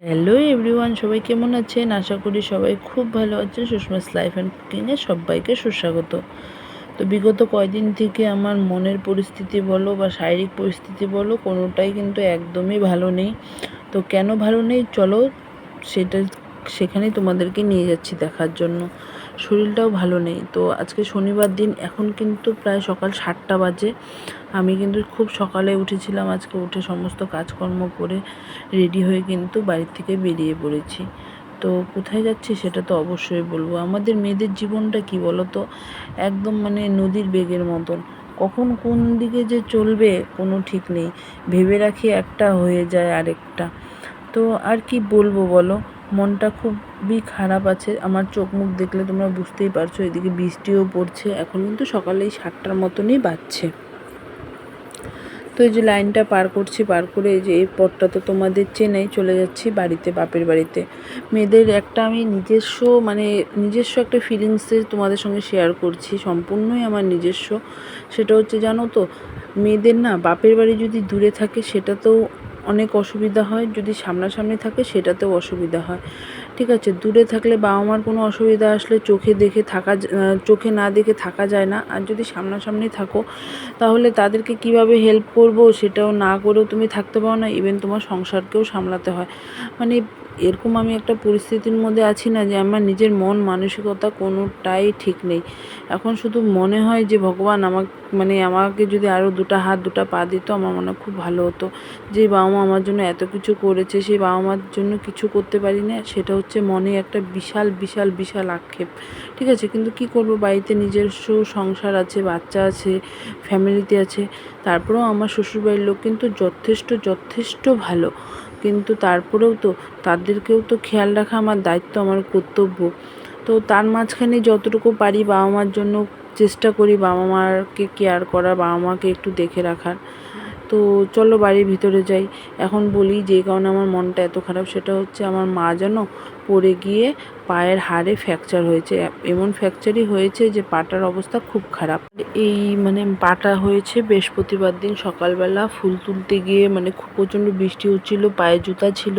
Hello everyone, সবাই কেমন আছেন? আশা করি সবাই খুব ভালো আছেন। সুষমাস লাইফ অ্যান্ড কুকিংয়ে সবাইকে সুস্বাগত। তো বিগত কয়দিন থেকে আমার মনের পরিস্থিতি বলো বা শারীরিক পরিস্থিতি বলো, কোনোটাই কিন্তু একদমই ভালো নেই। তো কেন ভালো নেই চলো সেটা সেখানেই তোমাদেরকে নিয়ে যাচ্ছি দেখার জন্য। শরীরটাও ভালো নেই। তো আজকে শনিবার দিন, এখন কিন্তু প্রায় সকাল 7টা বাজে। আমি কিন্তু খুব সকালে উঠেছিলাম, আজকে উঠে সমস্ত কাজকর্ম করে রেডি হয়ে কিন্তু বাড়ির থেকে বেরিয়ে পড়েছি। তো কোথায় যাচ্ছি সেটা তো অবশ্যই বলবো। আমাদের মেয়েদের জীবনটা কি বলো তো, একদম নদীর বেগের মতন। কখন কোন দিকে যে চলবে কোনো ঠিক নেই। ভেবে রাখি একটা, হয়ে যায় আরেকটা। তো আর কি বলবো বলো, মনটা খুবই খারাপ আছে। আমার চোখ মুখ দেখলে তোমরা বুঝতেই পারছো। এদিকে বৃষ্টিও পড়ছে, এখন কিন্তু সকালে 7টার মতনই বাজছে। তো এই যে লাইনটা পার করছি, পার করে এই যে এই পথটা তো তোমাদের চেনাই, চলে যাচ্ছি বাড়িতে, বাপের বাড়িতে। মেয়েদের একটা আমি নিজস্ব একটা ফিলিংসের তোমাদের সঙ্গে শেয়ার করছি, সম্পূর্ণই আমার নিজস্ব। সেটা হচ্ছে, জানো তো, মেয়েদের না বাপের বাড়ি যদি দূরে থাকে সেটাতেও অনেক অসুবিধা হয়, যদি সামনাসামনি থাকে সেটাতেও অসুবিধা হয়। ঠিক আছে, দূরে থাকলে বাবা মার কোনো অসুবিধা আসলে চোখে না দেখে থাকা যায় না। আর যদি সামনাসামনি থাকো তাহলে তাদেরকে কিভাবে হেল্প করব সেটাও না করেও তুমি থাকতে পারো না, ইভেন তোমার সংসারকেও সামলাতে হয়। মানে এরকম আমি একটা পরিস্থিতির মধ্যে আছি না, যে আমার নিজের মন মানসিকতা কোনোটাই ঠিক নেই। এখন শুধু মনে হয় যে ভগবান আমাকে যদি আরও দুটো হাত দুটো পা দিত, আমার মনে হয় খুব ভালো হতো। যে বাবা মা আমার জন্য এত কিছু করেছে, সেই বাবা মার জন্য কিছু করতে পারি না, সেটা হচ্ছে মনে একটা বিশাল বিশাল বিশাল আক্ষেপ। ঠিক আছে, কিন্তু কি করব, বাড়িতে নিজস্ব সংসার আছে, বাচ্চা আছে, ফ্যামিলিতে আছে। তারপরেও আমার শ্বশুরবাড়ির লোক কিন্তু যথেষ্ট যথেষ্ট ভালো। কিন্তু তারপরেও তো তাদেরকেও তো খেয়াল রাখা আমার দায়িত্ব, আমার কর্তব্য। তো তার মাঝখানে যতটুকু পারি বাবা মার জন্য চেষ্টা করি, বাবা মাকে কেয়ার করার, বাবা মাকে একটু দেখে রাখার। তো চলো বাড়ির ভিতরে যাই। এখন বলি যে কারণে আমার মনটা এত খারাপ, সেটা হচ্ছে আমার মা যেন পড়ে গিয়ে পায়ের হাড়ে ফ্র্যাকচার হয়েছে। এমন ফ্র্যাকচারই হয়েছে যে পাটার অবস্থা খুব খারাপ। এই পাটা হয়েছে বৃহস্পতিবার দিন সকালবেলা। ফুল তুলতে গিয়ে খুব প্রচণ্ড বৃষ্টি হচ্ছিল, পায়ে জুতা ছিল,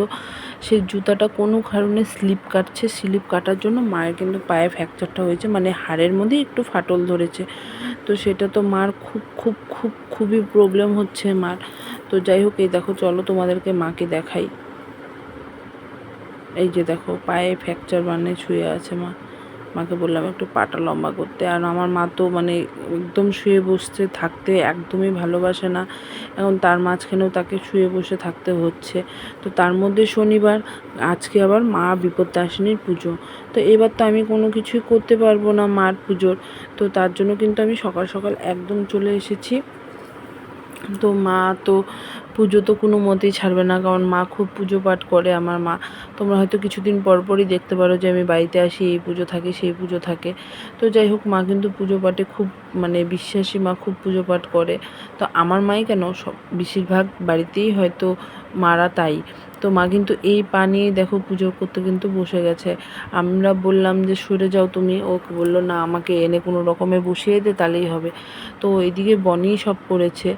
সেই জুতাটা কোনো কারণে স্লিপ কাটার জন্য মায়ের কিন্তু পায়ে ফ্র্যাকচারটা হয়েছে, হাড়ের মধ্যে একটু ফাটল ধরেছে। তো সেটা তো মার খুব খুব খুব খুবই প্রবলেম হচ্ছে মার। তো যাই হোক, এই দেখো, চলো তোমাদেরকে মাকে দেখাই। এই যে দেখো, পায়ে ফ্র্যাকচার শুয়ে আছে মা। মাকে বললাম একটু পাটা লম্বা করতে। আর আমার মা তো একদম শুয়ে বসতে থাকতে একদমই ভালোবাসে না। এখন তার মাঝখানেও তাকে শুয়ে বসে থাকতে হচ্ছে। তো তার মধ্যে শনিবার, আজকে আবার মা বিপত্তারিণীর পুজো। তো এবার তো আমি কোনো কিছুই করতে পারবো না মার পুজোর। তো তার জন্য কিন্তু আমি সকাল সকাল একদম চলে এসেছি। তো মা তো পুজো তো কোনো মতেই ছাড়বে না, কারণ মা খুব পুজো পাঠ করে আমার মা। তোমরা হয়তো কিছুদিন পরপরই দেখতে পারো যে আমি বাড়িতে আসি, এই পুজো থাকে সেই পুজো থাকে। তো যাই হোক, মা কিন্তু পুজো পাঠে খুব বিশ্বাসী, মা খুব পুজো পাঠ করে। তো আমার মাই কেন, সব বেশিরভাগ বাড়িতেই হয়তো মারা তাই। তো মা কিন্তু এই পা নিয়েই দেখো পুজো করতে কিন্তু বসে গেছে। আমরা বললাম যে সরে যাও তুমি, ও বললো না, আমাকে এনে কোনো রকমে বসিয়ে দে তাহলেই হবে। তো এদিকে বনি সব করেছে।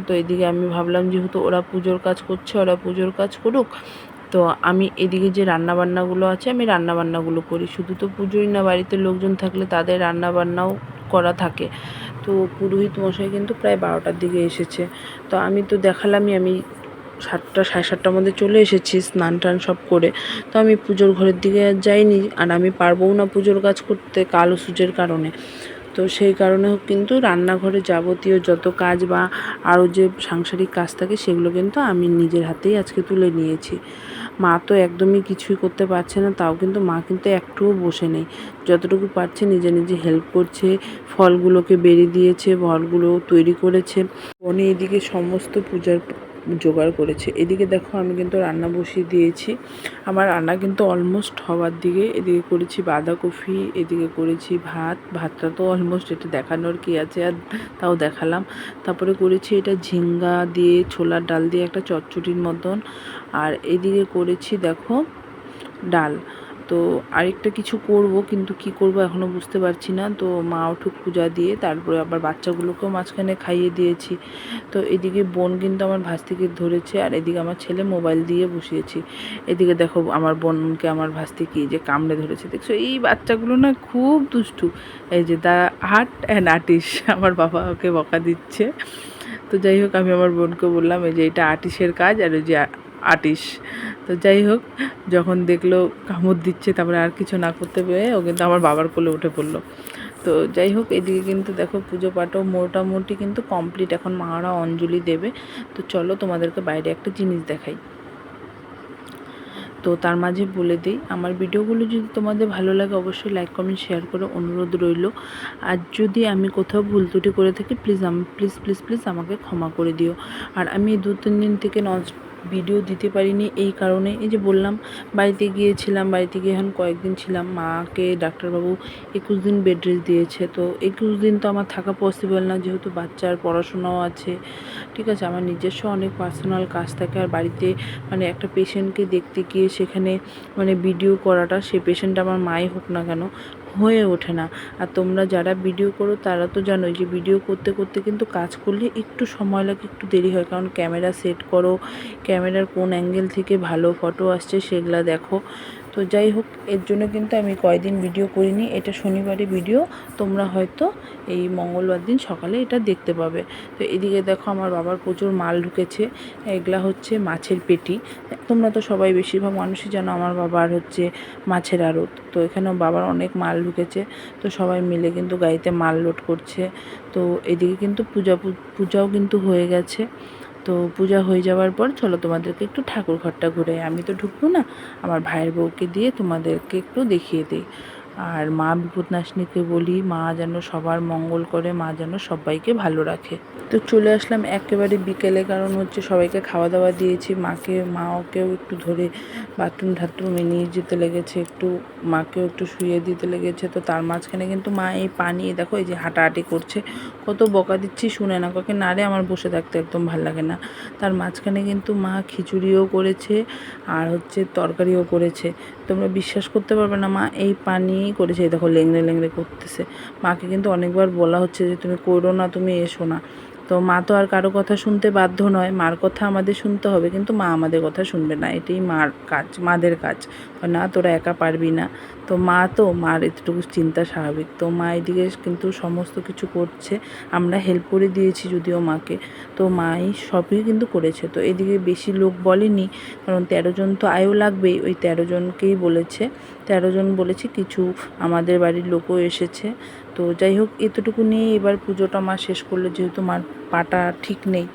তো এদিকে আমি ভাবলাম যেহেতু ওরা পুজোর কাজ করছে, ওরা পুজোর কাজ করুক। তো আমি এদিকে যে রান্নাবান্নাগুলো আছে, আমি রান্নাবান্নাগুলো করি। শুধু তো পুজোই না, বাড়িতে লোকজন থাকলে তাদের রান্নাবান্নাও করা থাকে। তো পুরোহিত মশাই কিন্তু প্রায় 12টার দিকে এসেছে। তো আমি তো দেখালামই, আমি 7টা সাড়ে 7টার মধ্যে চলে এসেছি স্নান টান সব করে। তো আমি পুজোর ঘরের দিকে আর যাইনি, আর আমি পারবও না পুজোর কাজ করতে কালো সূচের কারণে। তো সেই কারণে হোক কিন্তু রান্নাঘরে যাবতীয় যত কাজ বা আরও যে সাংসারিক কাজ থাকে সেগুলো কিন্তু আমি নিজের হাতেই আজকে তুলে নিয়েছি। মা তো একদমই কিছুই করতে পারছে না, তাও কিন্তু মা কিন্তু একটুও বসে নেই। যতটুকু পারছে নিজে নিজে হেল্প করছে, ফলগুলোকে বেড়ে দিয়েছে, ফলগুলো তৈরি করেছে। বনি এদিকে সমস্ত পূজার জোগাড় করেছে। এদিকে দেখো, আমি কিন্তু রান্না বসিয়ে দিয়েছি। আমার রান্না কিন্তু অলমোস্ট হওয়ার দিকে। এদিকে করেছি বাঁধাকপি, এদিকে করেছি ভাতটা তো অলমোস্ট, এটা দেখানোর কি আছে, আর তাও দেখালাম। তারপরে করেছি এটা ঝিঙ্গা দিয়ে, ছোলার ডাল দিয়ে একটা চচ্চড়ির মতন। আর এদিকে করেছি দেখো ডাল। তো আরেকটা কিছু করব, কিন্তু কি করব এখনও বুঝতে পারছি না। তো মা উঠুক পূজা দিয়ে, তারপরে আবার বাচ্চাগুলোকেও মাঝখানে খাইয়ে দিয়েছি। তো এদিকে বোন কিন্তু আমার ভাস্তিকে ধরেছে, আর এদিকে আমার ছেলে মোবাইল দিয়ে বসিয়েছি। এদিকে দেখো আমার বোনকে আমার ভাস্তি কি যে কামড়ে ধরেছে, দেখছো? এই বাচ্চাগুলো না খুব দুষ্টু। এই যে দ্য আর্ট অ্যান্ড আর্টিস্ট, আমার বাবা ওকে বকা দিচ্ছে। তো যাই হোক, আমি আমার বোনকে বললাম এই যে এটা আর্টিস্টের কাজ, আর ওই যে আর্টিস্ট। তো যাই হোক, যখন দেখলো কামড় দিচ্ছে, তারপরে আর কিছু না করতে পেরে ও কিন্তু আমার বাবার কোলে উঠে পড়লো। তো যাই হোক, এদিকে কিন্তু দেখো পুজো পাঠও মোটামুটি কিন্তু কমপ্লিট। এখন মারা অঞ্জলি দেবে। তো চলো তোমাদেরকে বাইরে একটা জিনিস দেখাই। তো তার মাঝে বলে দিই, আমার ভিডিওগুলো যদি তোমাদের ভালো লাগে অবশ্যই লাইক কমেন্ট শেয়ার করে অনুরোধ রইল। আর যদি আমি কোথাও ভুল ত্রুটি করে থাকি প্লিজ প্লিজ আমাকে ক্ষমা করে দিও। আর আমি 2-3 দিন থেকে ভিডিও দিতে পারিনি এই কারণে, এই যে বললাম বাড়িতে গিয়েছিলাম, বাড়িতে গিয়ে এখন কয়েকদিন ছিলাম। মাকে ডাক্তারবাবু 21 দিন বেড রেস্ট দিয়েছে। তো 21 দিন তো আমার থাকা পসিবল না, যেহেতু বাচ্চার পড়াশোনাও আছে, ঠিক আছে, আমার নিজস্ব অনেক পার্সোনাল কাজ থাকে। আর বাড়িতে মানে একটা পেশেন্টকে দেখতে গিয়ে সেখানে মানে ভিডিও করাটা, সে পেশেন্ট আমার মাই হোক না কেন, হয়ে ওঠে না। আর তোমরা যারা ভিডিও করো তারা তো জানোই যে ভিডিও করতে করতে কিন্তু কাজ করলে একটু সময় লাগে, একটু দেরি হয়, কারণ ক্যামেরা সেট করো, ক্যামেরার কোন অ্যাঙ্গেল থেকে ভালো ফটো আসছে সেগুলা দেখো। তো যাই হোক, এর জন্য কিন্তু আমি কয়েকদিন ভিডিও করিনি। এটা শনিবারে ভিডিও, তোমরা হয়তো এই মঙ্গলবার দিন সকালে এটা দেখতে পাবে। তো এদিকে দেখো আমার বাবার প্রচুর মাল ঢুকেছে। এগুলা হচ্ছে মাছের পেটি। তোমরা তো সবাই বেশিরভাগ মানুষই জানো আমার বাবার হচ্ছে মাছের আড়ত। তো এখানেও বাবার অনেক মাল ঢুকেছে। তো সবাই মিলে কিন্তু গাড়িতে মাল লোড করছে। তো এদিকে কিন্তু পূজাও কিন্তু হয়ে গেছে। তো পূজা হয়ে যাওয়ার পর চলো তোমাদেরকে একটু ঠাকুর ঘরটা ঘুরে, আমি তো ঢুকবো না, আমার ভাইয়ের বউকে দিয়ে তোমাদেরকে একটু দেখিয়ে দিই। আর মা বিপদনাশিনীকে বলি মা যেন সবার মঙ্গল করে, মা যেন সবাইকে ভালো রাখে। তো চলে আসলাম একেবারে বিকেলে, কারণ হচ্ছে সবাইকে খাওয়া দাওয়া দিয়েছি। মাকেও একটু ধরে বাথরুমে নিয়ে যেতে লেগেছে, একটু মাকেও একটু শুয়ে দিতে লেগেছে। তো তার মাঝখানে কিন্তু মা এই পানি দেখো এই যে হাঁটাহাঁটি করছে, কত বকা দিচ্ছি শুনে না, কাকে না রে, আমার বসে থাকতে একদম ভালো লাগে না। তার মাঝখানে কিন্তু মা খিচুড়িও করেছে আর হচ্ছে তরকারিও করেছে। তোমরা বিশ্বাস করতে পারবে না, মা এই পানিই করেছে। এই দেখো লেংড়ে লেংড়ে করতেছে। মাকে কিন্তু অনেকবার বলা হচ্ছে যে তুমি করো না, তুমি এসো না। তো মা তো আর কারো কথা শুনতে বাধ্য নয়, মার কথা আমাদের শুনতে হবে, কিন্তু মা আমাদের কথা শুনবে না। এটাই মার কাজ, মাদের কাজ। না তোরা একা পারবি না। তো মার এতটুকু চিন্তা স্বাভাবিক। তো মা এদিকে কিন্তু সমস্ত কিছু করছে, আমরা হেল্প করে দিয়েছি যদিও মাকে। তো মাই সবই কিন্তু করেছে। তো এদিকে বেশি লোক বলেনি, কারণ 13 জন তো আয়ও লাগবেই, ওই 13 জনকেই বলেছে। 13 জন বলেছে, কিছু আমাদের বাড়ির লোকও এসেছে। তো যাই হোক, এতটুকু নিয়ে এবার পুজোটা মা শেষ করলো, যেহেতু মার পাটা ঠিক নেই।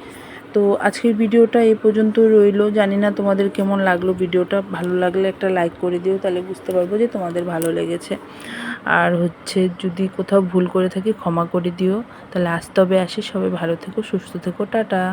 তো আজকের ভিডিওটা এই পর্যন্ত রইল। জানি না তোমাদের কেমন লাগলো ভিডিওটা। ভালো লাগলে একটা লাইক করে দিও, তাহলে বুঝতে পারবো যে তোমাদের ভালো লেগেছে। আর হচ্ছে যদি কোথাও ভুল করে থাকি ক্ষমা করে দিও। তাহলে আসতে হবে, আসি। সবাই ভালো থেকো, সুস্থ থেকো, টাটা।